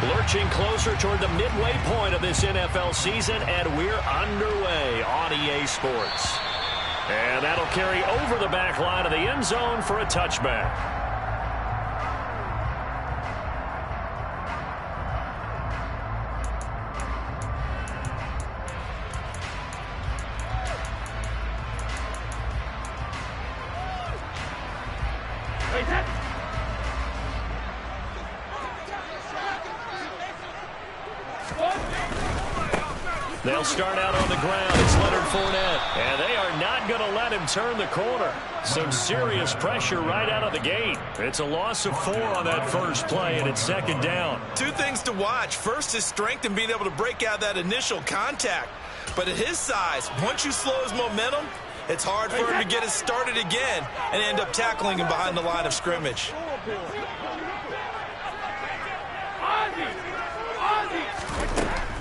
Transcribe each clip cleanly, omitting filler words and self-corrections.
Lurching closer toward the midway point of this NFL season, and we're underway on EA Sports. And that'll carry over the back line of the end zone for a touchback. They'll start out on the ground. It's Leonard Fournette. And they are not going to let him turn the corner. Some serious pressure right out of the gate. It's a loss of 4 on that first play, and it's second down. Two things to watch. First, his strength in being able to break out that initial contact. But at his size, once you slow his momentum, it's hard for him to get it started again and end up tackling him behind the line of scrimmage.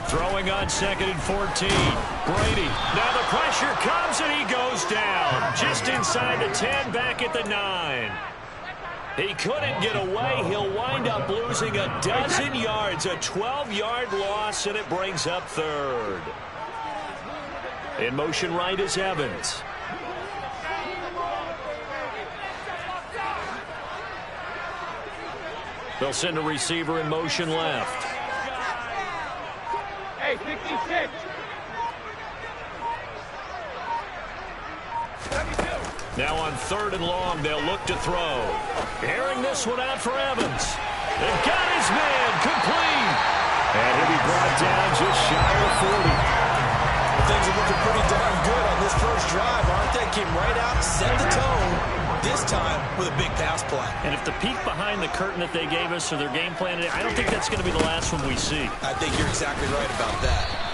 Throwing on 2nd and 14. Brady. Now the pressure comes and he goes down. Just inside the 10, back at the 9. He couldn't get away. He'll wind up losing a dozen yards. A 12-yard loss, and it brings up 3rd. In motion right is Evans. They'll send a receiver in motion left. 56. Now on 3rd and long, they'll look to throw. Airing this one out for Evans. They've got his man complete. And he'll be brought down just shy of 40. Well, things are looking pretty darn good on this first drive, aren't they? Came right out, set the tone, this time with a big pass play. And if the peek behind the curtain that they gave us or their game plan, I don't think that's going to be the last one we see. I think you're exactly right about that.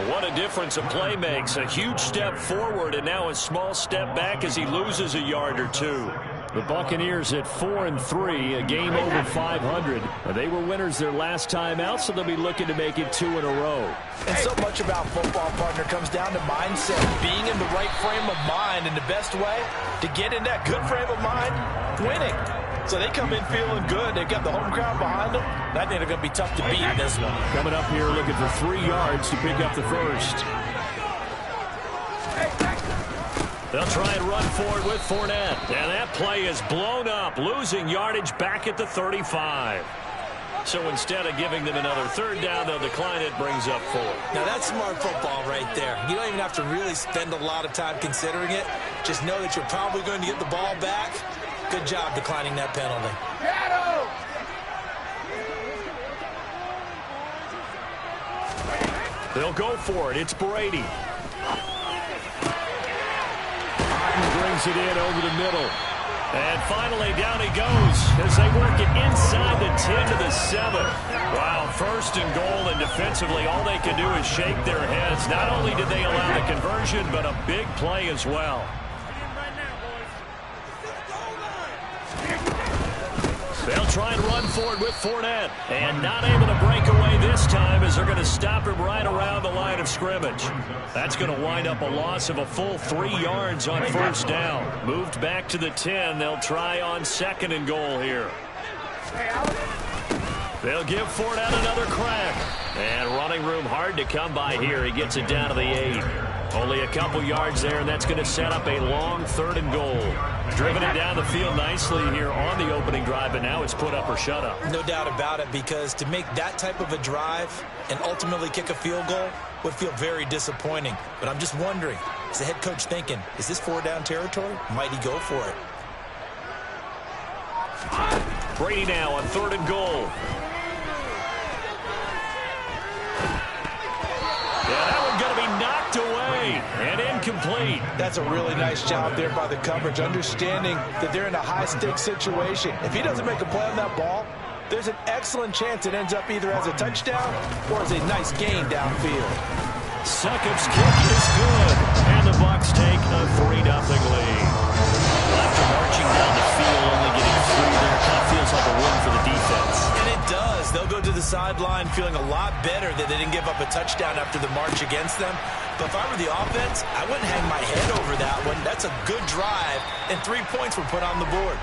What a difference a play makes. A huge step forward and now a small step back as he loses a yard or 2. The Buccaneers at 4-3, a game over 500. They were winners their last time out, so they'll be looking to make it 2 in a row. And so much about football, partner, comes down to mindset. Being in the right frame of mind, and the best way to get in that good frame of mind, winning. So they come in feeling good. They've got the home crowd behind them. I think they're going to be tough to beat in this one. Coming up here looking for 3 yards to pick up the first. They'll try and run forward with Fournette. And that play is blown up, losing yardage back at the 35. So instead of giving them another 3rd down, they'll decline it, brings up 4. Now that's smart football right there. You don't even have to really spend a lot of time considering it. Just know that you're probably going to get the ball back. Good job declining that penalty. They'll go for it. It's Brady. Brings it in over the middle. And finally, down he goes as they work it inside the 10 to the 7. Wow, 1st and goal, and defensively, all they can do is shake their heads. Not only did they allow the conversion, but a big play as well. They'll try and run forward with Fournette. And not able to break away this time as they're going to stop him right around the line of scrimmage. That's going to wind up a loss of a full 3 yards on 1st down. Moved back to the 10. They'll try on 2nd and goal here. They'll give Fournette another crack. And running room hard to come by here. He gets it down to the 8. Only a couple yards there, and that's going to set up a long 3rd and goal. Driven it down the field nicely here on the opening drive, but now it's put up or shut up. No doubt about it, because to make that type of a drive and ultimately kick a field goal would feel very disappointing. But I'm just wondering, is the head coach thinking, is this 4-down territory? Might he go for it? Brady now on 3rd and goal. Yeah, that one's going to be knocked away and incomplete. That's a really nice job there by the coverage, understanding that they're in a high-stakes situation. If he doesn't make a play on that ball, there's an excellent chance it ends up either as a touchdown or as a nice gain downfield. Succop's kick is good, and the Bucs take a 3-0 lead. After marching down the field, only getting 3 there, kind of feels like a win for the defense. And it does. They'll go to the sideline feeling a lot better that they didn't give up a touchdown after the march against them. But if I were the offense, I wouldn't hang my head over that one. That's a good drive, and 3 points were put on the board.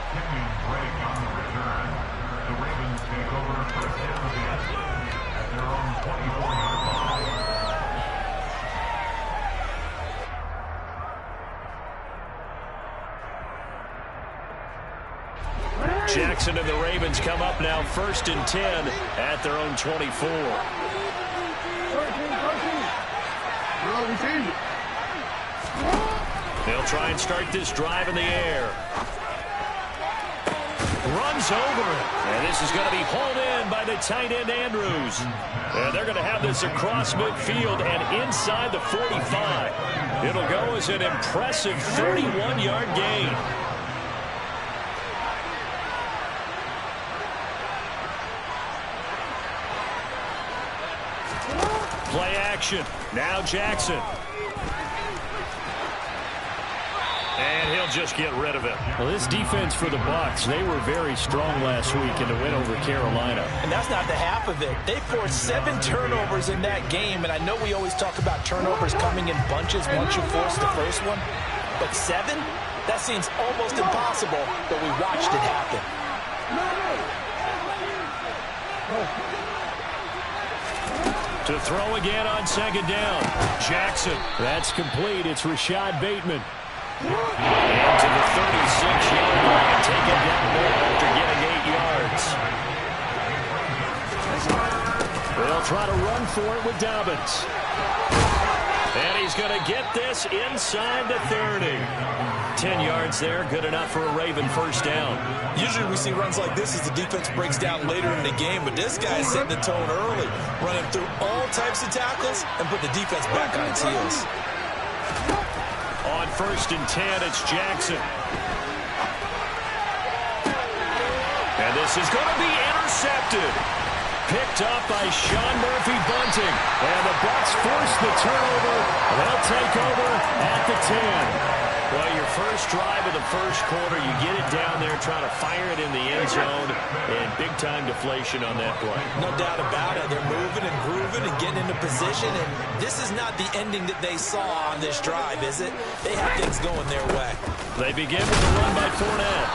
Jackson and the Ravens come up now 1st and 10 at their own 24. They'll try and start this drive in the air. Runs over it. And this is going to be hauled in by the tight end, Andrews. And they're going to have this across midfield and inside the 45. It'll go as an impressive 31-yard gain. Play action. Now Jackson. And he'll just get rid of it. Well, this defense for the Bucs, they were very strong last week in the win over Carolina. And that's not the half of it. They forced 7 turnovers in that game, and I know we always talk about turnovers coming in bunches once you force the first one. But 7? That seems almost impossible, but we watched it happen. To throw again on 2nd down. Jackson. That's complete. It's Rashad Bateman. Into the 36-yard line. Taken down there after getting 8 yards. They'll try to run for it with Dobbins. And he's going to get this inside the 30. 10 yards there, good enough for a Raven first down. Usually we see runs like this as the defense breaks down later in the game, but this guy's setting the tone early, running through all types of tackles and put the defense back on its heels. On 1st and 10, it's Jackson. And this is going to be intercepted. Picked up by Sean Murphy-Bunting. And the Bucs force the turnover. They'll take over at the 10. Well, your first drive of the first quarter, you get it down there, trying to fire it in the end zone, and big-time deflation on that play. No doubt about it. They're moving and grooving and getting into position, and this is not the ending that they saw on this drive, is it? They have things going their way. They begin with a run by Fournette,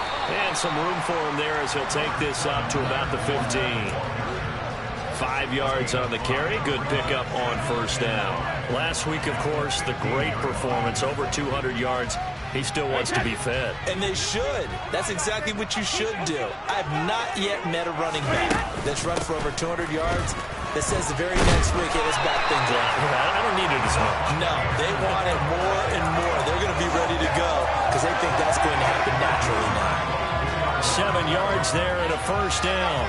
and some room for him there as he'll take this up to about the 15. 5 yards on the carry. Good pickup on first down. Last week, of course, the great performance, over 200 yards. He still wants to be fed. And they should. That's exactly what you should do. I've not yet met a running back that's run for over 200 yards that says the very next week, hey, let's back things up. I don't need it as much. No, they want it more and more. They're going to be ready to go because they think that's going to happen naturally now. 7 yards there and a first down.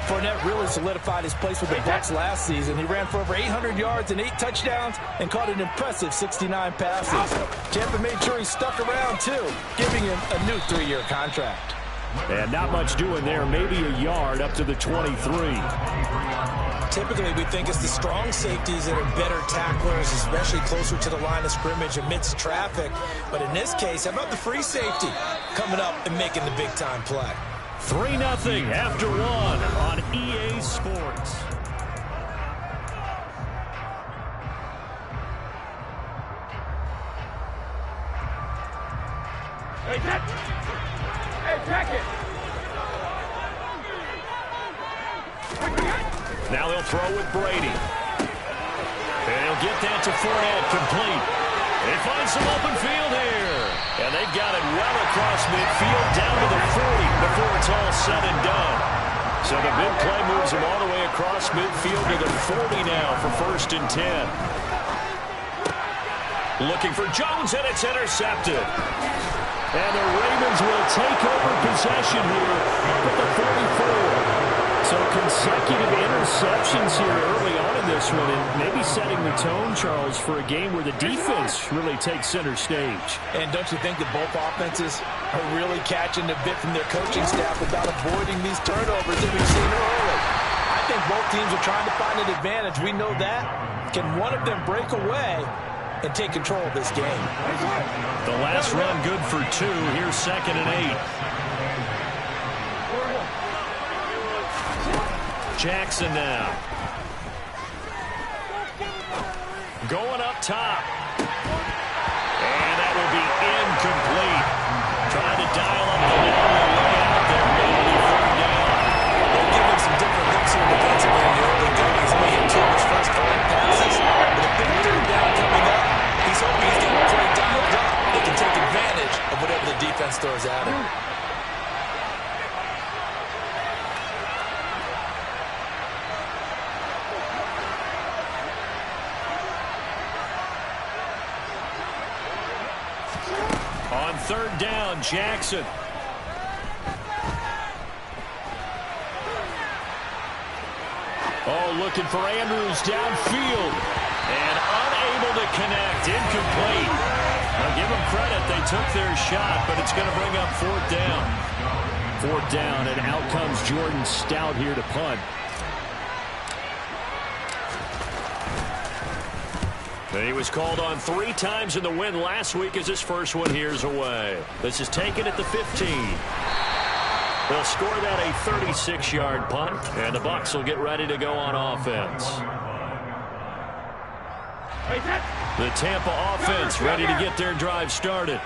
Fournette really solidified his place with the Bucs last season. He ran for over 800 yards and 8 touchdowns and caught an impressive 69 passes. Tampa made sure he stuck around, too, giving him a new 3-year contract. And not much doing there, maybe a yard up to the 23. Typically, we think it's the strong safeties that are better tacklers, especially closer to the line of scrimmage amidst traffic. But in this case, how about the free safety coming up and making the big-time play? 3-0 after 1 on EA Sports. Hey, check it. Now they'll throw with Brady. And he'll get that to Fournette, complete. He finds some open field here. And they've got it well across midfield down to the 40 before it's all said and done. So the big play moves him all the way across midfield to the 40 now for 1st and 10. Looking for Jones, and it's intercepted. And the Ravens will take over possession here at the 44. So consecutive interceptions here early on in this one, and maybe setting the tone, Charles, for a game where the defense really takes center stage. And don't you think that both offenses are really catching a bit from their coaching staff about avoiding these turnovers that we've seen early? I think both teams are trying to find an advantage. We know that. Can one of them break away and take control of this game? The last run good for 2. Here's 2nd and 8. Jackson now. Going up top. And that will be incomplete. Trying to dial up the way out there. Maybe 3rd down. They'll give him some different defense throws at him. On third down, Jackson. Oh, looking for Andrews downfield. And unable to connect. Incomplete. Now give them credit. They took their shot, but it's going to bring up fourth down. Fourth down, and out comes Jordan Stout here to punt. He was called on 3 times in the win last week as his first one here's away. This is taken at the 15. They'll score that a 36-yard punt, and the Bucs will get ready to go on offense. The Tampa offense ready to get their drive started.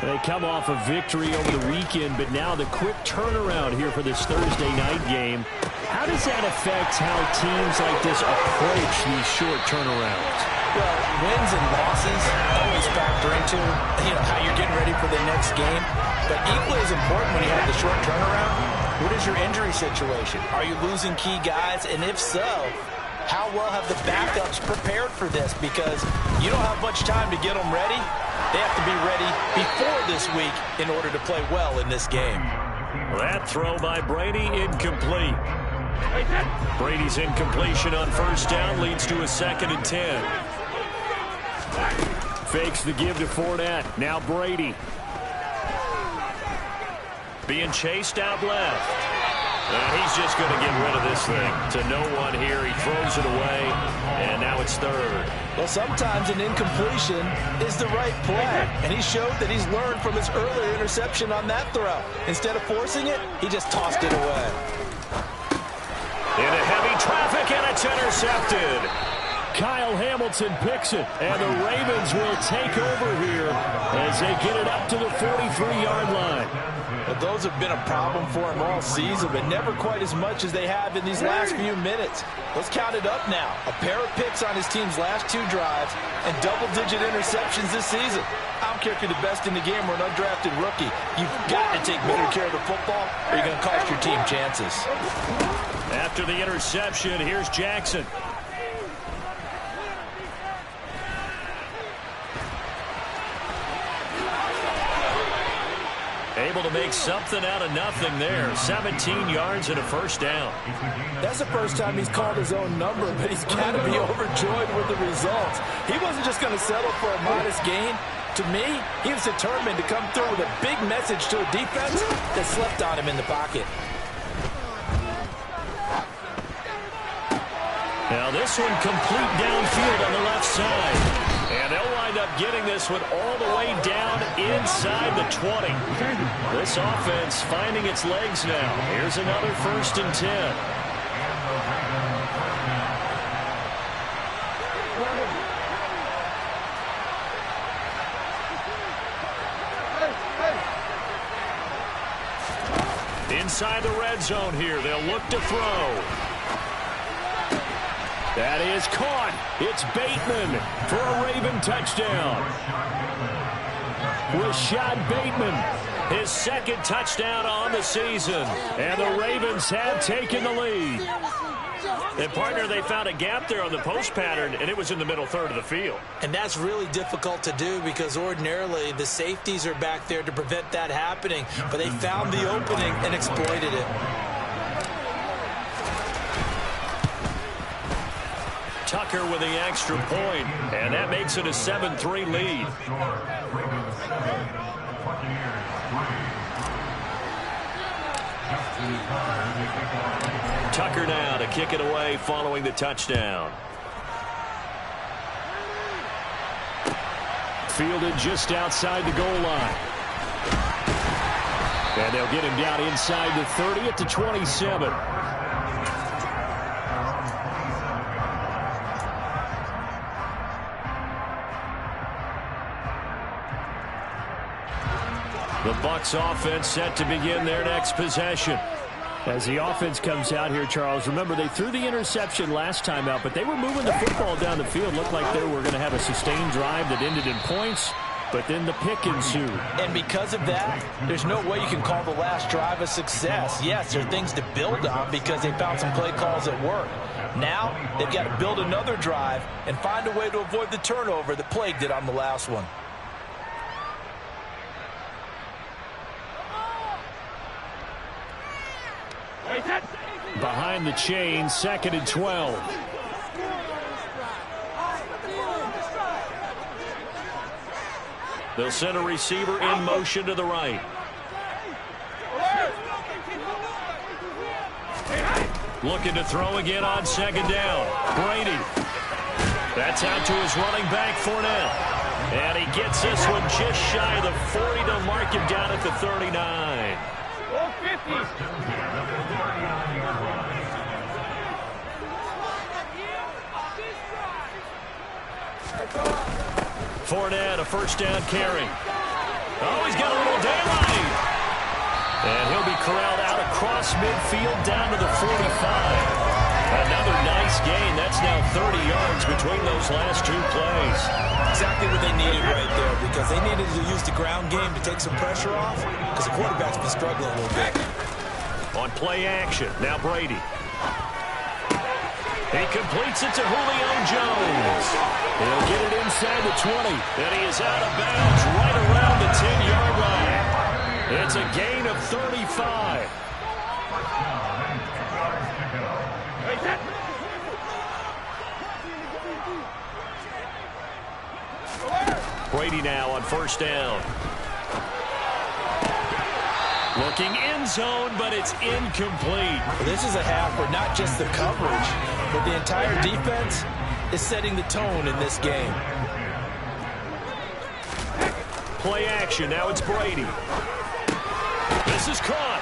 They come off a victory over the weekend, but now the quick turnaround here for this Thursday night game. How does that affect how teams like this approach these short turnarounds? Well, wins and losses always factor into how you're getting ready for the next game. But equally as important when you have the short turnaround, what is your injury situation? Are you losing key guys? And if so, how well have the backups prepared for this? Because you don't have much time to get them ready. They have to be ready before this week in order to play well in this game. That throw by Brady incomplete. Brady's incompletion on first down leads to a 2nd and 10. Fakes the give to Fournette. Now Brady. Being chased out left. And he's just going to get rid of this thing. To no one here. He throws it away. And now it's third. Well, sometimes an incompletion is the right play. And he showed that he's learned from his earlier interception on that throw. Instead of forcing it, he just tossed it away. Into heavy traffic, and it's intercepted. Kyle Hamilton picks it, and the Ravens will take over here as they get it up to the 43-yard line. But those have been a problem for him all season, but never quite as much as they have in these last few minutes. Let's count it up now. A pair of picks on his team's last 2 drives and double-digit interceptions this season. I don't care if you're the best in the game or an undrafted rookie. You've got to take better care of the football or you're going to cost your team chances. After the interception, here's Jackson. Able to make something out of nothing there. 17 yards and a first down. That's the first time he's called his own number, but he's got to be overjoyed with the results. He wasn't just going to settle for a modest gain. To me, he was determined to come through with a big message to a defense that slept on him in the pocket. Now this one complete downfield on the left side. And they'll wind up getting this one all the way down inside the 20. This offense finding its legs now. Here's another 1st and 10. Inside the red zone here. They'll look to throw. That is caught. It's Bateman for a Raven touchdown. Rashad Bateman, his 2nd touchdown on the season. And the Ravens have taken the lead. And, partner, they found a gap there on the post pattern, and it was in the middle third of the field. And that's really difficult to do because ordinarily the safeties are back there to prevent that happening. But they found the opening and exploited it. Tucker with the extra point, and that makes it a 7-3 lead. Tucker now to kick it away following the touchdown. Fielded just outside the goal line. And they'll get him down inside the 30 at the 27. The Bucs offense set to begin their next possession. As the offense comes out here, Charles, remember they threw the interception last time out, but they were moving the football down the field. Looked like they were going to have a sustained drive that ended in points. but then the pick ensued. And because of that, there's no way you can call the last drive a success. Yes, there are things to build on because they found some play calls that work. Now, they've got to build another drive and find a way to avoid the turnover that plagued it on the last one. Behind the chain, 2nd and 12. They'll send a receiver in motion to the right. Looking to throw again on 2nd down. Brady. That's out to his running back, Fournette. And he gets this one just shy of the 40 to mark him down at the 39. 50. Fournette, a 1st down carry. Oh, he's got a little daylight. And he'll be corralled out across midfield down to the 45. Another nice gain. That's now 30 yards between those last 2 plays. Exactly what they needed right there, because they needed to use the ground game to take some pressure off, because the quarterback's been struggling a little bit. On play action, now Brady. He completes it to Julio Jones. He'll get it inside the 20. And he is out of bounds right around the 10-yard line. It's a gain of 35. Brady now on 1st down. Looking end zone, but it's incomplete. This is a half where not just the coverage, but the entire defense is setting the tone in this game. Play action. Now it's Brady. This is caught.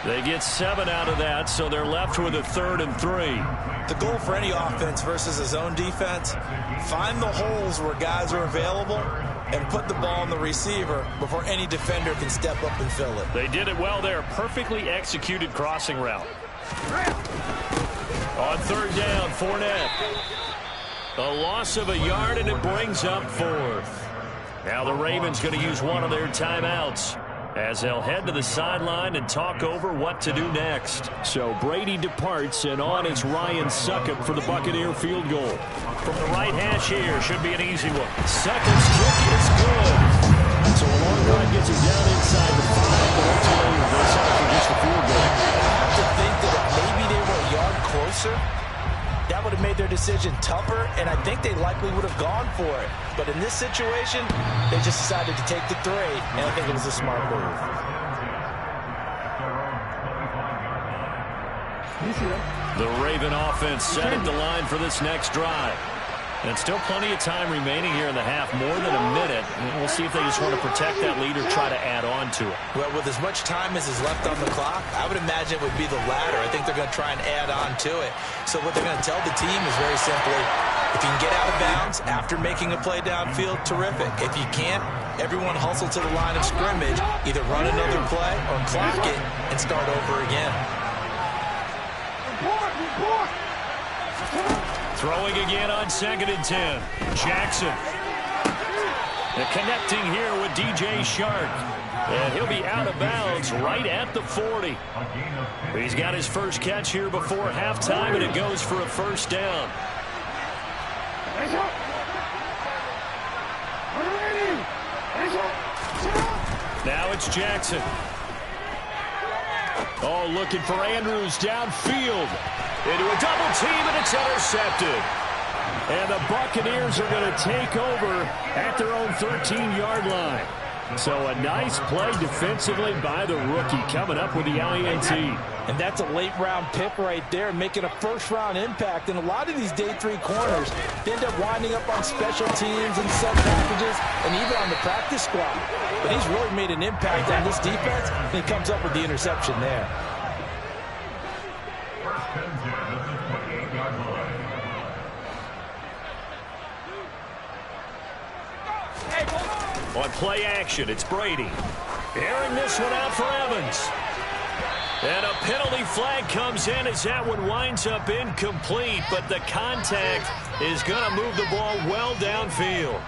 They get 7 out of that, so they're left with a 3rd and 3. The goal for any offense versus a zone defense, find the holes where guys are available and put the ball on the receiver before any defender can step up and fill it. They did it well there. Perfectly executed crossing route. On 3rd down, Fournette. A loss of a yard, and it brings up 4th. Now the Ravens going to use one of their timeouts as they'll head to the sideline and talk over what to do next. So Brady departs, and on is Ryan Succop for the Buccaneer field goal. From the right hash here, should be an easy one. Succop's kick is good. So a long run gets him down inside the 5, but ultimately they settle for just a field goal. I have to think that if maybe they were a yard closer, that would have made their decision tougher, and I think they likely would have gone for it. But in this situation, they just decided to take the 3, and I think it was a smart move. The Raven offense set at the line for this next drive. And still plenty of time remaining here in the half, more than a minute. We'll see if they just want to protect that lead or try to add on to it. Well, with as much time as is left on the clock, I would imagine it would be the latter. I think they're going to try and add on to it. So what they're going to tell the team is very simply, if you can get out of bounds after making a play downfield, terrific. If you can't, everyone hustle to the line of scrimmage, either run another play or clock it and start over again. Throwing again on 2nd and 10. Jackson. And connecting here with DJ Shark. And he'll be out of bounds right at the 40. He's got his first catch here before halftime, and it goes for a 1st down. Now it's Jackson. Oh, looking for Andrews downfield. Into a double team, and it's intercepted. And the Buccaneers are going to take over at their own 13-yard line. So a nice play defensively by the rookie coming up with the INT. And that's a late-round pick right there, making a first-round impact. And a lot of these day 3 corners, they end up winding up on special teams and sub packages and even on the practice squad. But he's really made an impact on this defense, and he comes up with the interception there. On play action, it's Brady. Airing this one out for Evans. And a penalty flag comes in as that one winds up incomplete, but the contact is going to move the ball well downfield.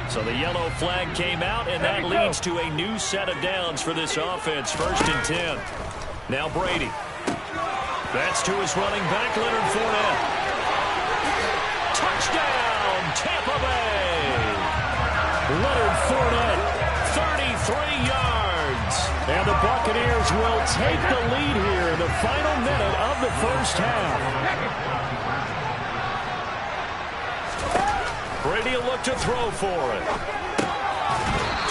So the yellow flag came out, and that leads to a new set of downs for this offense. 1st and 10. Now Brady. That's to his running back, Leonard Fournette. Touchdown, Tampa Bay. Leonard Fournette, 33 yards. And the Buccaneers will take the lead here in the final minute of the first half. Brady will look to throw for it.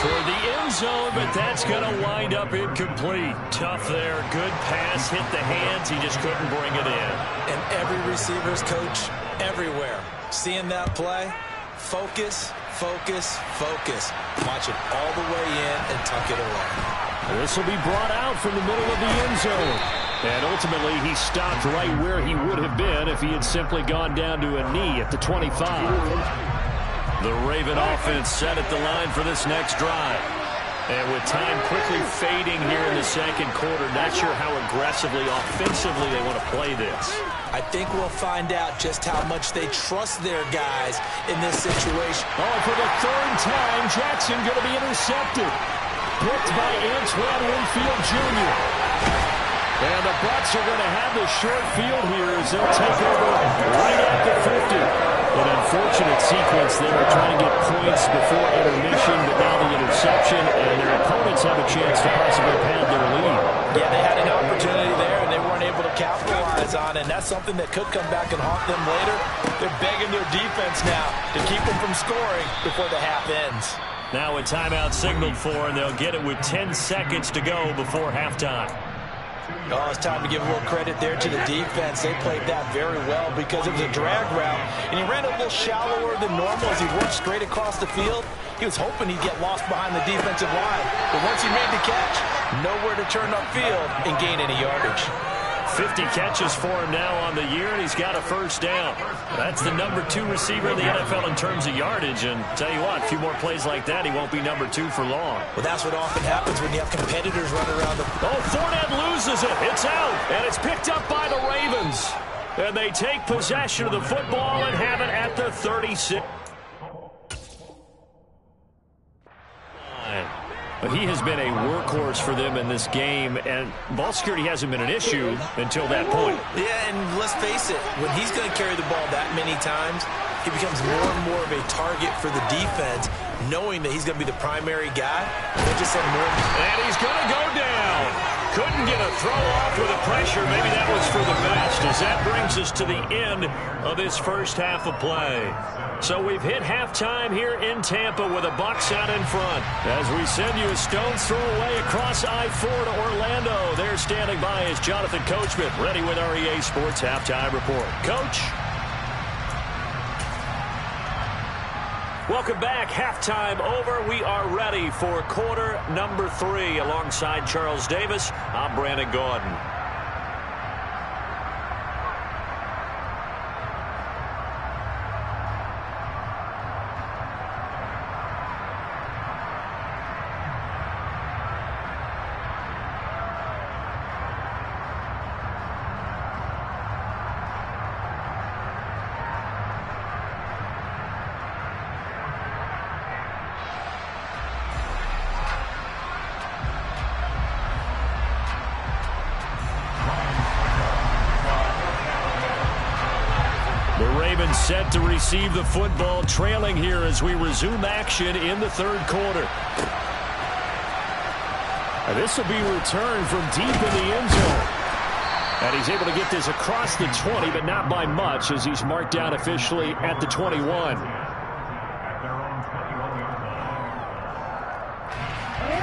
Toward the end zone, but that's going to wind up incomplete. Tough there. Good pass. Hit the hands. He just couldn't bring it in. And every receiver's coach everywhere. Seeing that play, focus, focus, focus. Watch it all the way in and tuck it away. This will be brought out from the middle of the end zone. And ultimately, he stopped right where he would have been if he had simply gone down to a knee at the 25. The Raven offense set at the line for this next drive. And with time quickly fading here in the second quarter, not sure how aggressively, offensively they want to play this. I think we'll find out just how much they trust their guys in this situation. Oh, for the 3rd time, Jackson going to be intercepted. Picked by Antoine Winfield Jr. And the Bucs are going to have the short field here as they'll take over right at the 50. An unfortunate sequence there, trying to get points before intermission, but now the interception, and their opponents have a chance to possibly pad their lead. Yeah, they had an opportunity there, and they weren't able to capitalize on it, and that's something that could come back and haunt them later. They're begging their defense now to keep them from scoring before the half ends. Now a timeout signaled for, and they'll get it with 10 seconds to go before halftime. Oh, it's time to give a little credit there to the defense. They played that very well because it was a drag route, and he ran a little shallower than normal as he worked straight across the field. He was hoping he'd get lost behind the defensive line, but once he made the catch, nowhere to turn upfield and gain any yardage. 50 catches for him now on the year, and he's got a first down. That's the number 2 receiver in the NFL in terms of yardage, and tell you what, a few more plays like that, he won't be number 2 for long. Well, that's what often happens when you have competitors run around the... Oh, Fournette loses it. It's out, and it's picked up by the Ravens. And they take possession of the football and have it at the 36. But he has been a workhorse for them in this game, and ball security hasn't been an issue until that point. Yeah, and let's face it, when he's going to carry the ball that many times, he becomes more and more of a target for the defense, knowing that he's going to be the primary guy. They just have more. And he's going to go down. Couldn't get a throw off with the pressure. Maybe that was for the best, as that brings us to the end of this first half of play. So we've hit halftime here in Tampa with the Bucs out in front. As we send you a stone's throw away across I-4 to Orlando. There standing by is Jonathan Coachman, ready with our EA Sports Halftime Report. Coach? Welcome back. Halftime over. We are ready for quarter number 3. Alongside Charles Davis, I'm Brandon Gordon. Set to receive the football, trailing here as we resume action in the third quarter. And this will be returned from deep in the end zone. And he's able to get this across the 20, but not by much, as he's marked down officially at the 21.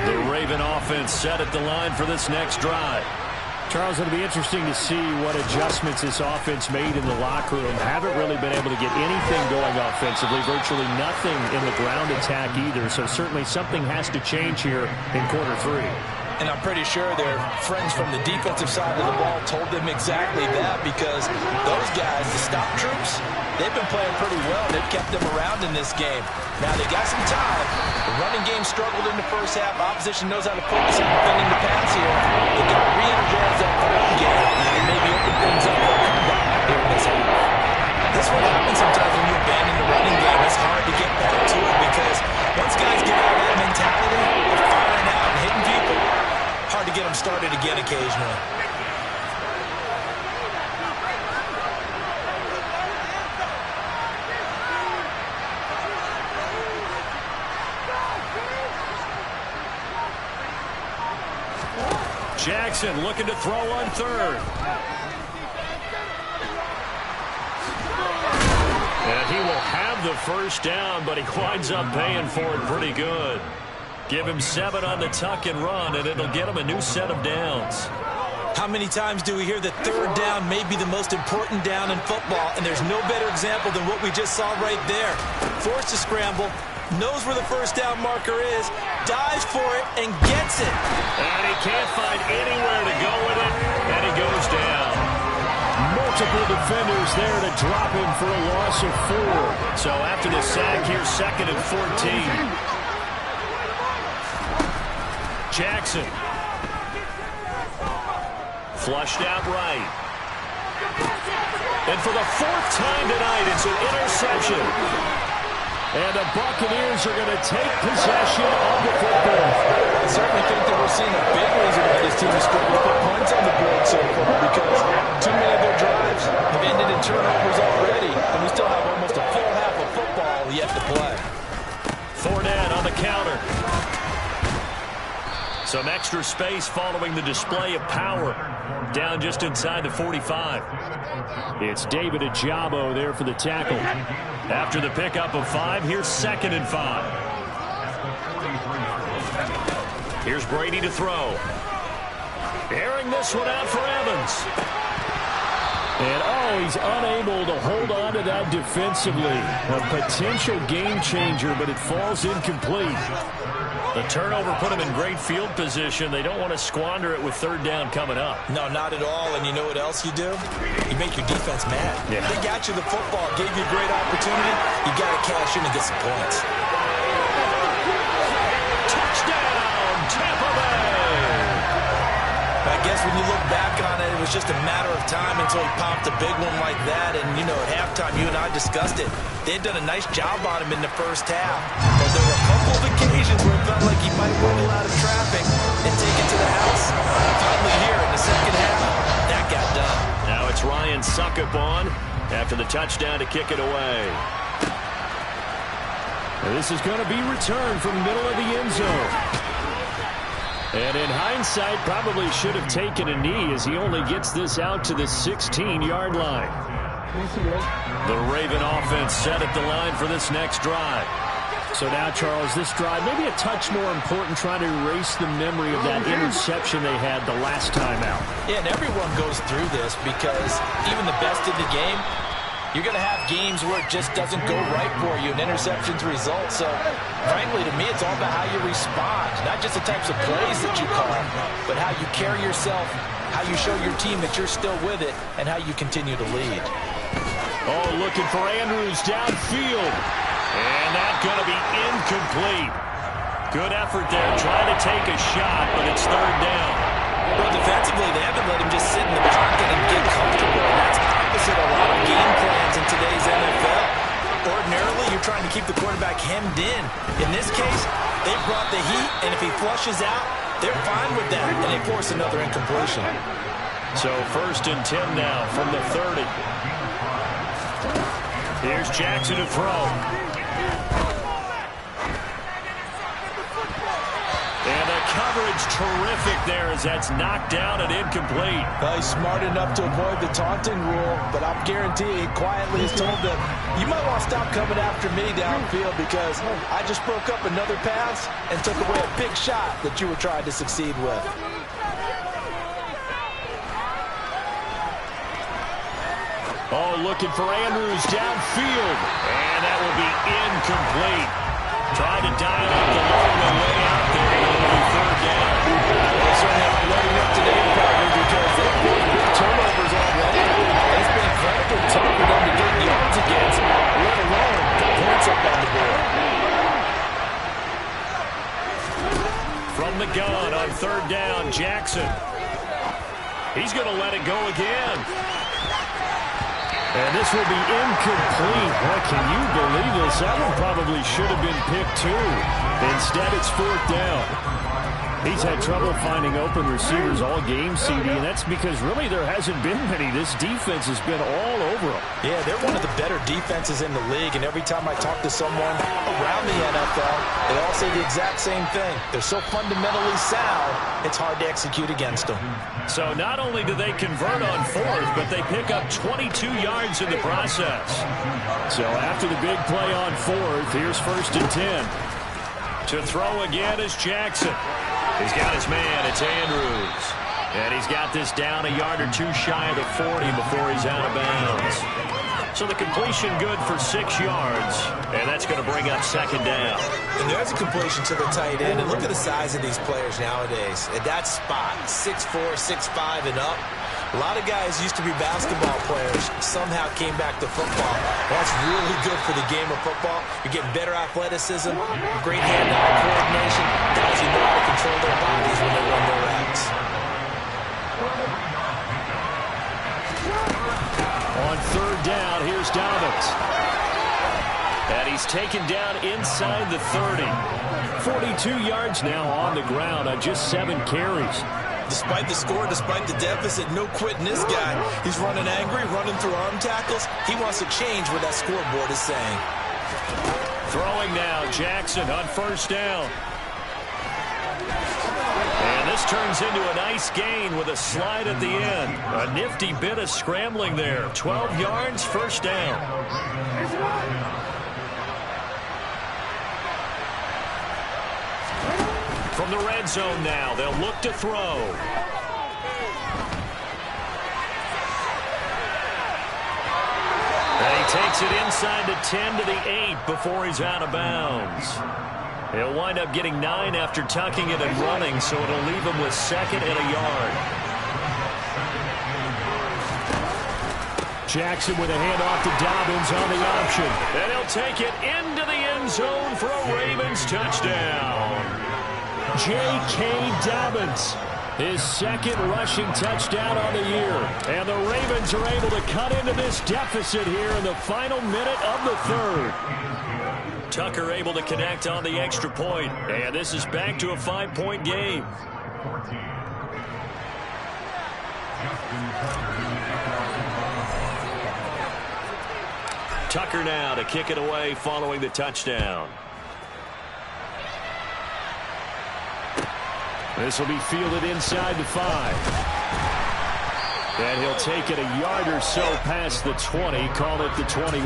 The Raven offense set at the line for this next drive. Charles, it'll be interesting to see what adjustments this offense made in the locker room. Haven't really been able to get anything going offensively, virtually nothing in the ground attack either. So certainly something has to change here in quarter 3. And I'm pretty sure their friends from the defensive side of the ball told them exactly that, because those guys, the stop troops, they've been playing pretty well. They've kept them around in this game. Now they got some time. The running game struggled in the first half. Opposition knows how to focus on defending the pass here. They got to re-energize that running game and maybe open things up for a comeback here in this half. This is what happens sometimes when you abandon the running game. It's hard to get back to it because once guys get out of that mentality of firing out and hitting people, hard to get them started again occasionally. Jackson looking to throw on third. And he will have the first down, but he winds up paying for it pretty good. Give him 7 on the tuck and run, and it'll get him a new set of downs. How many times do we hear that third down may be the most important down in football, and there's no better example than what we just saw right there. Forced to scramble, knows where the first down marker is, dives for it, and gets it. And he can't find anywhere to go with it, and he goes down. Multiple defenders there to drop him for a loss of 4. So after the sack, here's 2nd and 14. Jackson. Flushed out right. And for the 4th time tonight, it's an interception. And the Buccaneers are going to take possession of the football. I certainly think that we're seeing a big reason why this team is struggling to put points on the board so far, because too many of their drives have ended in turnovers already, and we still have almost a full half of football yet to play. Fournette on the counter. Some extra space following the display of power. Down just inside the 45. It's David Ajabo there for the tackle. After the pickup of 5, here's 2nd and 5. Here's Brady to throw. Airing this one out for Evans. And, he's unable to hold on to that defensively. A potential game changer, but it falls incomplete. The turnover put him in great field position. They don't want to squander it with 3rd down coming up. No, not at all. And you know what else you do? You make your defense mad. Yeah. They got you the football, gave you a great opportunity. You got to cash in and get some points. Touchdown, Tampa Bay! I guess when you look back on it, it was just a matter of time until he popped a big one like that. And, you know, at halftime, you and I discussed it. They had done a nice job on him in the first half. But there were a couple of occasions where it felt like he might wiggle out of traffic and take it to the house. Finally here in the second half, that got done. Now it's Ryan Suckup on after the touchdown to kick it away. And this is going to be returned from the middle of the end zone. And in hindsight, probably should have taken a knee as he only gets this out to the 16-yard line. The Raven offense set at the line for this next drive. So now, Charles, this drive maybe a touch more important, trying to erase the memory of that interception they had the last time out. Yeah, and everyone goes through this because even the best in the game, you're going to have games where it just doesn't go right for you, and interceptions result. So, frankly, to me, it's all about how you respond. Not just the types of plays that you call, but how you carry yourself, how you show your team that you're still with it, and how you continue to lead. Oh, looking for Andrews downfield. And that's going to be incomplete. Good effort there, trying to take a shot, but it's 3rd down. Well, defensively, they haven't let him just sit in the pocket and get comfortable. And that's opposite a lot of game plans in today's NFL. Ordinarily, you're trying to keep the quarterback hemmed in. In this case, they brought the heat, and if he flushes out, they're fine with that, and they force another incompletion. So 1st and 10 now from the 30. Here's Jackson to throw. And the coverage terrific there as that's knocked down and incomplete. Well, he's smart enough to avoid the taunting rule, but I'm guaranteeing he quietly has told them, you might want to stop coming after me downfield because I just broke up another pass and took away a big shot that you were trying to succeed with. Oh, looking for Andrews downfield. And that will be incomplete. Trying to dial up the long way out there. It'll be 3rd down. They certainly aren't letting up today, probably, because they've been big turnovers already. It's been incredibly tough for them to get yards against, let alone put points up on the board. From the gun on 3rd down, Jackson. He's going to let it go again. And this will be incomplete. What, can you believe this? That one probably should have been picked too. Instead, it's 4th down. He's had trouble finding open receivers all game, CD, and that's because really there hasn't been many. This defense has been all over them. Yeah, they're one of the better defenses in the league, and every time I talk to someone around the NFL, they all say the exact same thing. They're so fundamentally sound, it's hard to execute against them. So not only do they convert on 4th, but they pick up 22 yards in the process. So after the big play on 4th, here's 1st and 10. To throw again is Jackson. He's got his man. It's Andrews. And he's got this down a yard or two shy of the 40 before he's out of bounds. So the completion good for 6 yards. And that's going to bring up 2nd down. And there's a completion to the tight end. And look at the size of these players nowadays. At that spot, 6'4", 6'5", and up. A lot of guys used to be basketball players, somehow came back to football. That's really good for the game of football. You're getting better athleticism, great hand-eye coordination. Guys who know how to control their bodies when they run their routes. On 3rd down, here's Dobbins. And he's taken down inside the 30. 42 yards now on the ground on just 7 carries. Despite the score, despite the deficit, no quitting this guy. He's running angry, running through arm tackles. He wants to change what that scoreboard is saying. Throwing now, Jackson on 1st down. And this turns into a nice gain with a slide at the end. A nifty bit of scrambling there. 12 yards, 1st down. From the red zone now, they'll look to throw. And he takes it inside the 10 to the 8 before he's out of bounds. He'll wind up getting 9 after tucking it and running, so it'll leave him with 2nd and a yard. Jackson with a handoff to Dobbins on the option. And he'll take it into the end zone for a Ravens touchdown. J.K. Dobbins, his 2nd rushing touchdown on the year. And the Ravens are able to cut into this deficit here in the final minute of the 3rd. Tucker able to connect on the extra point. And this is back to a 5-point game. Tucker now to kick it away following the touchdown. This will be fielded inside the 5. And he'll take it a yard or so past the 20, call it the 21.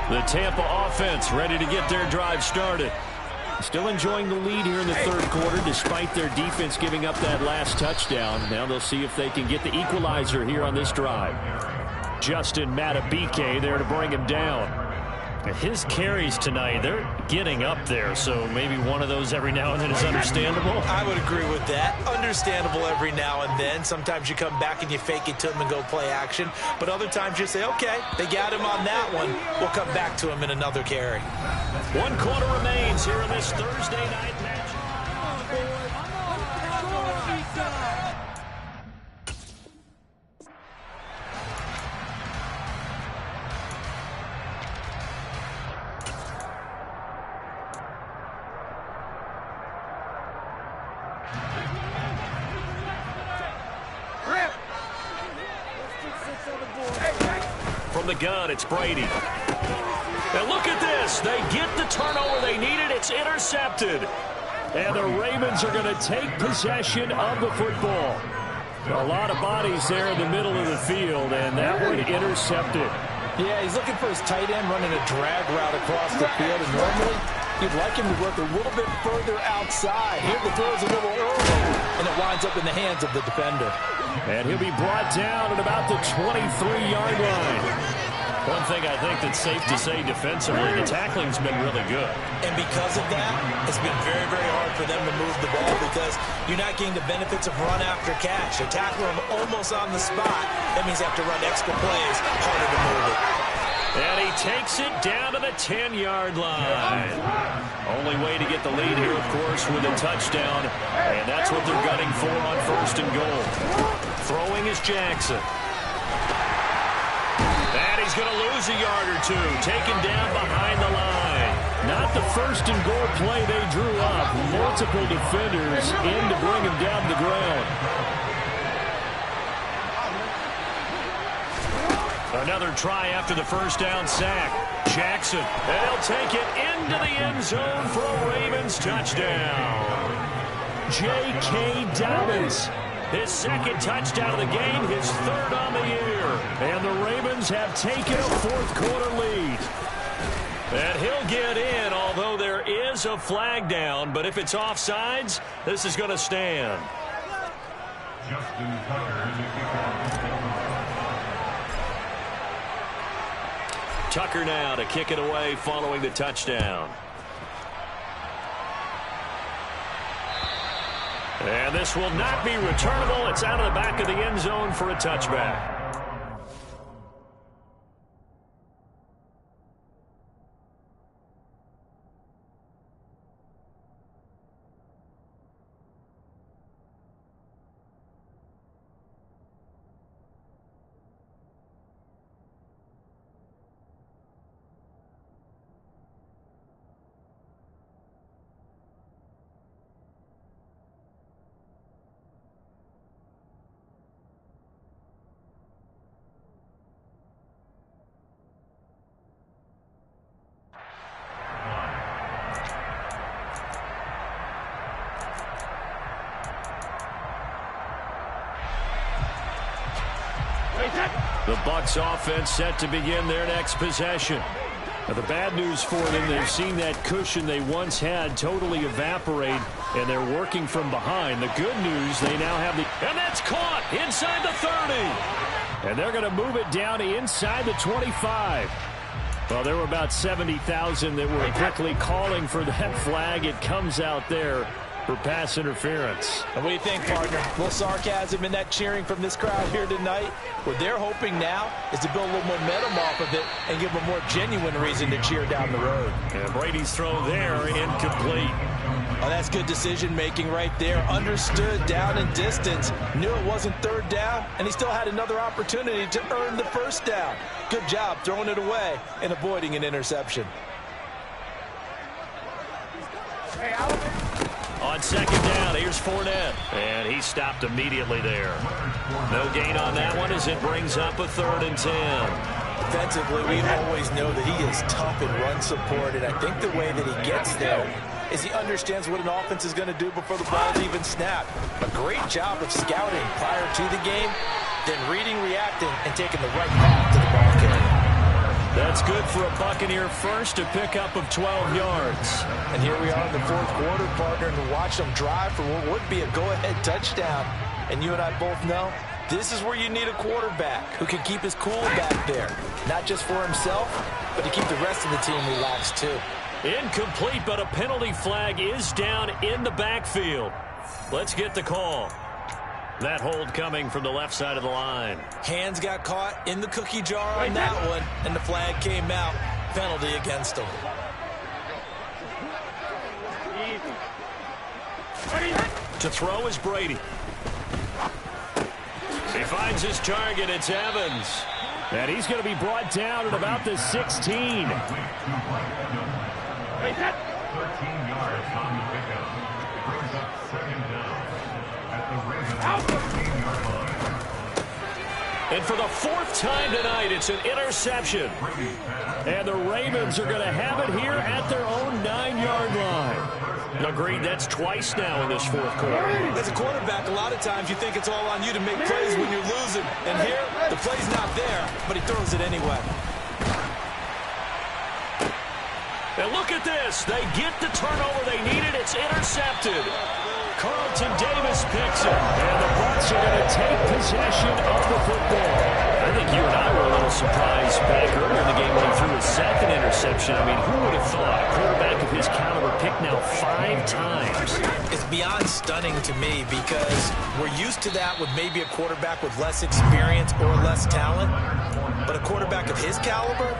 The Tampa offense ready to get their drive started. Still enjoying the lead here in the 3rd quarter despite their defense giving up that last touchdown. Now they'll see if they can get the equalizer here on this drive. Justin Matabike there to bring him down. His carries tonight, they're getting up there, so maybe one of those every now and then is understandable. I would agree with that. Understandable every now and then. Sometimes you come back and you fake it to him and go play action. But other times you say, okay, they got him on that one. We'll come back to him in another carry. 1 quarter remains here in this Thursday night match. From the gun, it's Brady. And look at this. They get the turnover they needed. It's intercepted. And the Ravens are going to take possession of the football. A lot of bodies there in the middle of the field, and that one intercepted. Yeah, he's looking for his tight end running a drag route across the field, and normally you'd like him to work a little bit further outside. Here the throw is a little early, and it winds up in the hands of the defender. And he'll be brought down at about the 23-yard line. One thing I think that's safe to say defensively, the tackling's been really good. And because of that, it's been very, very hard for them to move the ball because you're not getting the benefits of run after catch. You tackle them almost on the spot. That means you have to run extra plays, harder to move it. And he takes it down to the 10-yard line. Only way to get the lead here, of course, with a touchdown. And that's what they're gunning for on 1st and goal. Throwing is Jackson. And he's going to lose a yard or two. Taken down behind the line. Not the 1st and goal play they drew up. Multiple defenders in to bring him down to the ground. Another try after the 1st down sack. Jackson, and he'll take it into the end zone for a Ravens touchdown. J.K. Dobbins. His 2nd touchdown of the game, his 3rd on the year. And the Ravens have taken a 4th quarter lead. And he'll get in, although there is a flag down. But if it's offsides, this is going to stand. Tucker now to kick it away following the touchdown. And this will not be returnable. It's out of the back of the end zone for a touchback. The Bucs offense set to begin their next possession. Now, the bad news for them, they've seen that cushion they once had totally evaporate, and they're working from behind. The good news, they now have the... And that's caught inside the 30. And they're going to move it down to inside the 25. Well, there were about 70,000 that were quickly calling for that flag. It comes out there for pass interference. And what do you think, partner? A little sarcasm in that cheering from this crowd here tonight. What they're hoping now is to build a little momentum off of it and give them a more genuine reason to cheer down the road. And Brady's throw there, incomplete. Oh, that's good decision-making right there. Understood down and distance. Knew it wasn't 3rd down, and he still had another opportunity to earn the 1st down. Good job throwing it away and avoiding an interception. On 2nd down, here's Fournette. And he stopped immediately there. No gain on that one as it brings up a 3rd and 10. Defensively, we always know that he is tough in run support, and I think the way that he gets there is he understands what an offense is going to do before the ball's even snapped. A great job of scouting prior to the game, then reading, reacting, and taking the right path to the ball carrier. That's good for a Buccaneer first, a pickup of 12 yards. And here we are in the 4th quarter, partner, and watch them drive for what would be a go-ahead touchdown. And you and I both know this is where you need a quarterback who can keep his cool back there. Not just for himself, but to keep the rest of the team relaxed too. Incomplete, but a penalty flag is down in the backfield. Let's get the call. That hold coming from the left side of the line. Hands got caught in the cookie jar on that one, and the flag came out. Penalty against him. To throw is Brady. He finds his target. It's Evans. And he's going to be brought down at about the 16. 13 yards on the pickup. Brings up 2nd down at the Ravens 13-yard line. And for the 4th time tonight, it's an interception. And the Ravens are going to have it here at their own 9-yard line. Agreed, that's twice now in this 4th quarter. As a quarterback, a lot of times you think it's all on you to make plays when you're losing. And here, the play's not there, but he throws it anyway. And look at this. They get the turnover they needed. It's intercepted. Carlton Davis picks it. And the Bucs are going to take possession of the football. I think you and I were a little surprised back earlier in the game when he threw his 2nd interception. I mean, who would have thought a quarterback of his caliber picked now 5 times. It's beyond stunning to me because we're used to that with maybe a quarterback with less experience or less talent. But a quarterback of his caliber,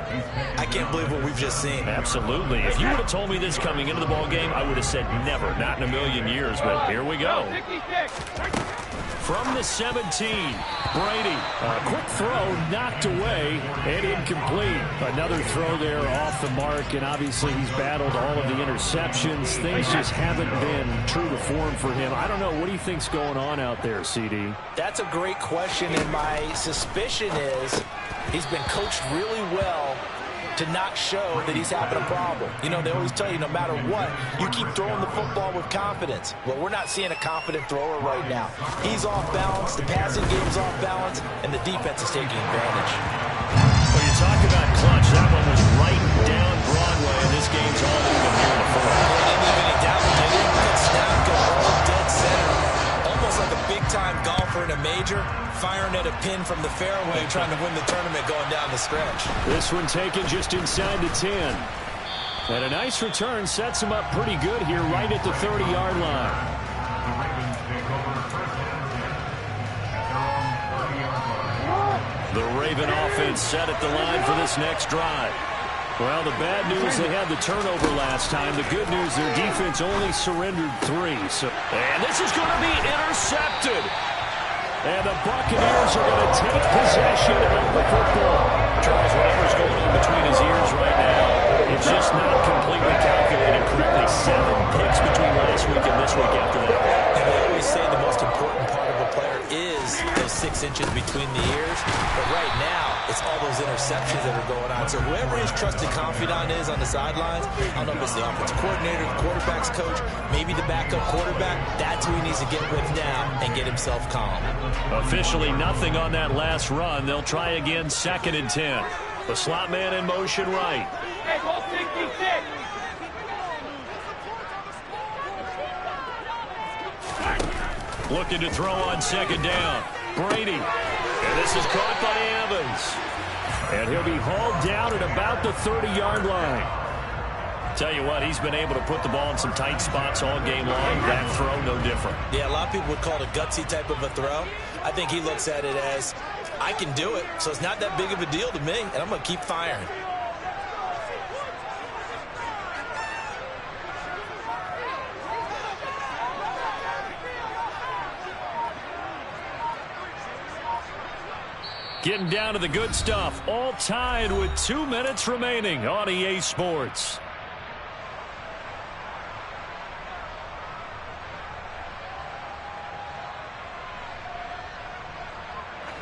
I can't believe what we've just seen. Absolutely. If you would have told me this coming into the ball game, I would have said never, not in a million years. But here we go. From the 17, Brady. A quick throw knocked away and incomplete. Another throw there off the mark, and obviously he's battled all of the interceptions. Things just haven't been true to form for him. I don't know. What do you think's going on out there, CD? That's a great question, and my suspicion is he's been coached really well to not show that he's having a problem. You know, they always tell you no matter what, you keep throwing the football with confidence. Well, we're not seeing a confident thrower right now. He's off balance, the passing game's off balance, and the defense is taking advantage. Well, you talk about clutch. That one was right down Broadway, and this game's all even here in the fourth. He didn't leave any doubt, did he? Good snap, go roll, dead center. Almost like a big-time golfer in a major, firing at a pin from the fairway, trying to win the tournament going down the stretch. This one taken just inside the 10. And a nice return sets him up pretty good here right at the 30-yard line. The Raven offense set at the line for this next drive. Well, the bad news, they had the turnover last time. The good news, their defense only surrendered 3. And this is going to be intercepted. And the Buccaneers are going to take possession of the football. Charles, whatever's going on between his ears right now, it's just not completely calculated correctly. 7 picks between last week and this week after that. And they always say the most important part of a player is those 6 inches between the ears. But right now, it's all those interceptions that are going on. So whoever his trusted confidant is on the sidelines, I don't know if it's the offensive coordinator, the quarterback's coach, maybe the backup quarterback, that's who he needs to get with now and get himself calm. Officially nothing on that last run. They'll try again, 2nd and 10. The slot man in motion right. Looking to throw on 2nd down. Brady. And this is caught by Evans. And he'll be hauled down at about the 30-yard line. Tell you what, he's been able to put the ball in some tight spots all game long. That throw, no different. Yeah, a lot of people would call it a gutsy type of a throw. I think he looks at it as, I can do it, so it's not that big of a deal to me, and I'm going to keep firing. Getting down to the good stuff. All tied with 2 minutes remaining on EA Sports.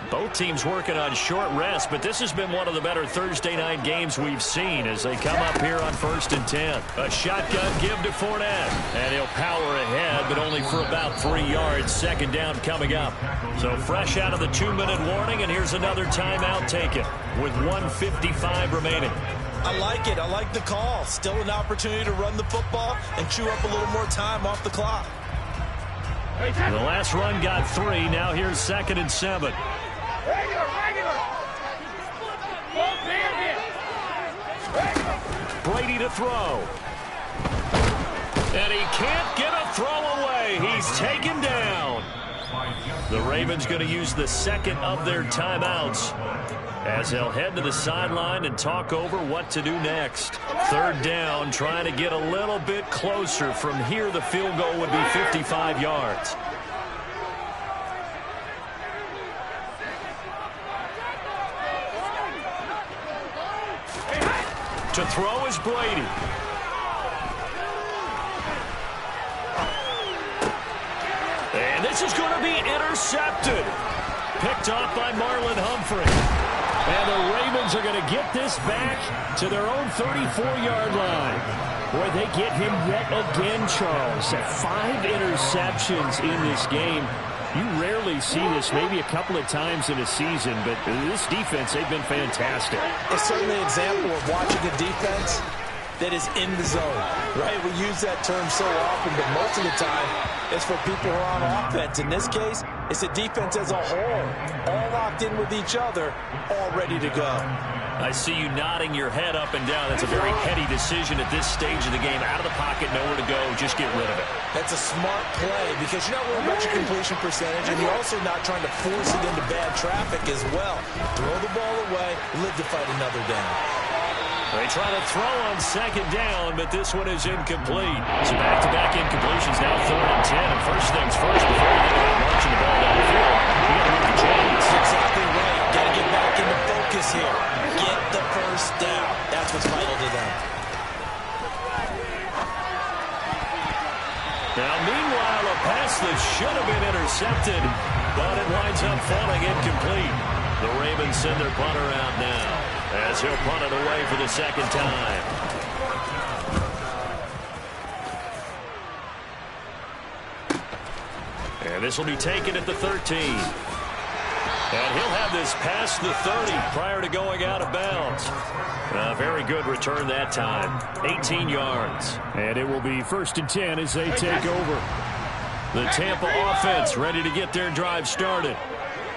Both teams working on short rest, but this has been one of the better Thursday night games we've seen as they come up here on 1st and 10. A shotgun give to Fournette, and he'll power ahead, but only for about 3 yards. 2nd down coming up. So fresh out of the 2-minute warning, and here's another timeout taken with 1:55 remaining. I like it. I like the call. Still an opportunity to run the football and chew up a little more time off the clock. The last run got 3. Now here's 2nd and 7. Brady to throw. And he can't get a throw away. He's taken down. The Ravens going to use the 2nd of their timeouts as they'll head to the sideline and talk over what to do next. 3rd down, trying to get a little bit closer. From here, the field goal would be 55 yards. To throw is Brady. And this is going to be intercepted. Picked off by Marlon Humphrey. And the Ravens are going to get this back to their own 34-yard line, where they get him yet again, Charles. 5 interceptions in this game. You rarely see this, maybe a couple of times in a season, but this defense, they've been fantastic. It's certainly an example of watching a defense that is in the zone, right? We use that term so often, but most of the time it's for people who are on offense. In this case, it's a defense as a whole, all locked locked in with each other, all ready to go. I see you nodding your head up and down. That's a very heady decision at this stage of the game. Out of the pocket, nowhere to go. Just get rid of it. That's a smart play because you're not worried about your completion percentage, and you're also not trying to force it into bad traffic as well. Throw the ball away, live to fight another down. They try to throw on second down, but this one is incomplete. So back-to-back incompletions, now 3rd and 10. And first things first, before you think about marching the ball down the field, you got to move the chains. Exactly right. Got to get back into focus here. Get the first down. That's what's vital to them. Now, meanwhile, a pass that should have been intercepted, but it winds up falling incomplete. The Ravens send their punter out now, as he'll punt it away for the second time. And this will be taken at the 13. And he'll have this past the 30 prior to going out of bounds. A very good return that time. 18 yards. And it will be 1st and 10 as they take over. The Tampa offense ready to get their drive started.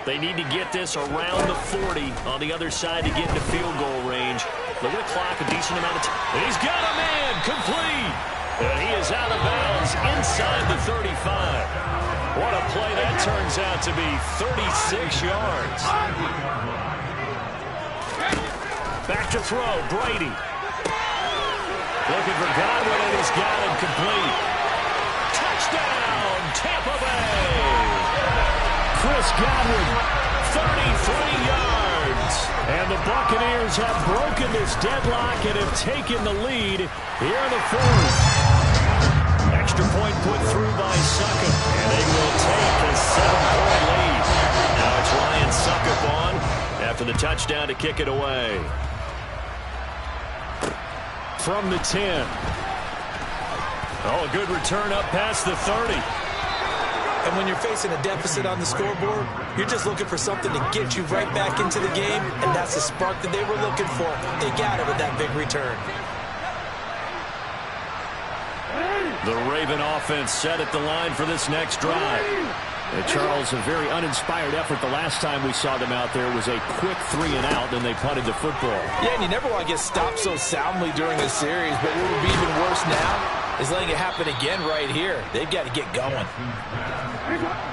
They need to get this around the 40 on the other side to get into field goal range. They're going to clock a decent amount of time. He's got a man complete. And he is out of bounds inside the 35. What a play that turns out to be. 36 yards. Back to throw. Brady. Looking for Godwin, and he's got him complete. Touchdown, Tampa Bay. Chris Godwin, 33 yards. and the Buccaneers have broken this deadlock and have taken the lead here in the 4th. Extra point put through by Suckup, and they will take a 7-point lead. Now it's Ryan Suckup on after the touchdown to kick it away. From the 10. Oh, a good return up past the 30. And when you're facing a deficit on the scoreboard, you're just looking for something to get you right back into the game, and that's the spark that they were looking for. They got it with that big return. The Raven offense set at the line for this next drive. Charles, a very uninspired effort. The last time we saw them out there was a quick 3-and-out, then they punted the football. Yeah, and you never want to get stopped so soundly during a series, but what would be even worse now is letting it happen again right here. They've got to get going.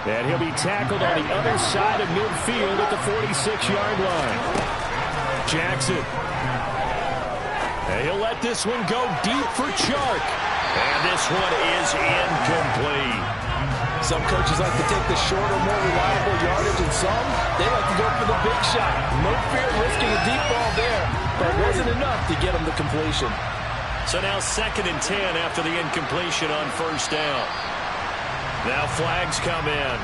And he'll be tackled on the other side of midfield at the 46-yard line. Jackson. And he'll let this one go deep for Chark. And this one is incomplete. Some coaches like to take the shorter, more reliable yardage, and some, they like to go for the big shot. No fear risking a deep ball there, but it wasn't enough to get them the completion. So now 2nd and 10 after the incompletion on 1st down. Now flags come in.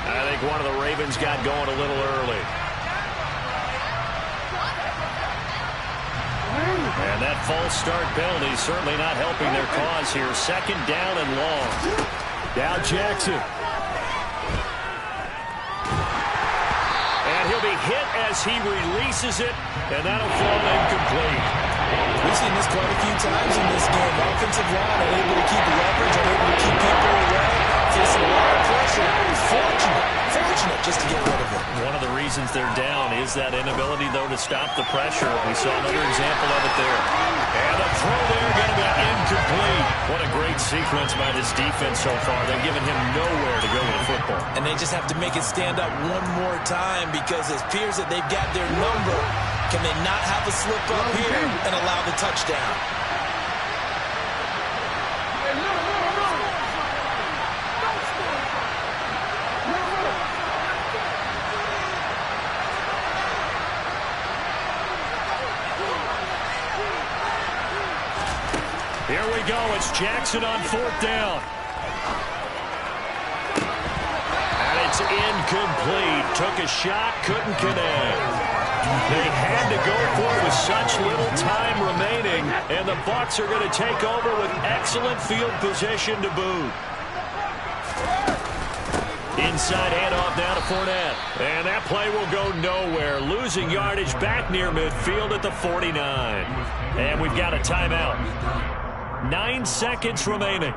I think one of the Ravens got going a little early. And that false start penalty certainly not helping their cause here. 2nd down and long. Now Jackson. And he'll be hit as he releases it, and that'll fall incomplete. We've seen this quite a few times in this game. Offensive line unable to keep leverage, unable to keep people away, facing a lot of pressure. Fortunate just to get rid of it. One of the reasons they're down is that inability, though, to stop the pressure. We saw another example of it there. And a throw there going to be incomplete. What a great sequence by this defense so far. They've given him nowhere to go with the football. And they just have to make it stand up one more time because it appears that they've got their number. Can they not have a slip up here and allow the touchdown? Here we go. It's Jackson on 4th down. And it's incomplete. Took a shot, couldn't connect. They had to go for it with such little time remaining, and the Bucs are going to take over with excellent field position to boot. Inside handoff down to Fournette. And that play will go nowhere. Losing yardage back near midfield at the 49. And we've got a timeout. 9 seconds remaining.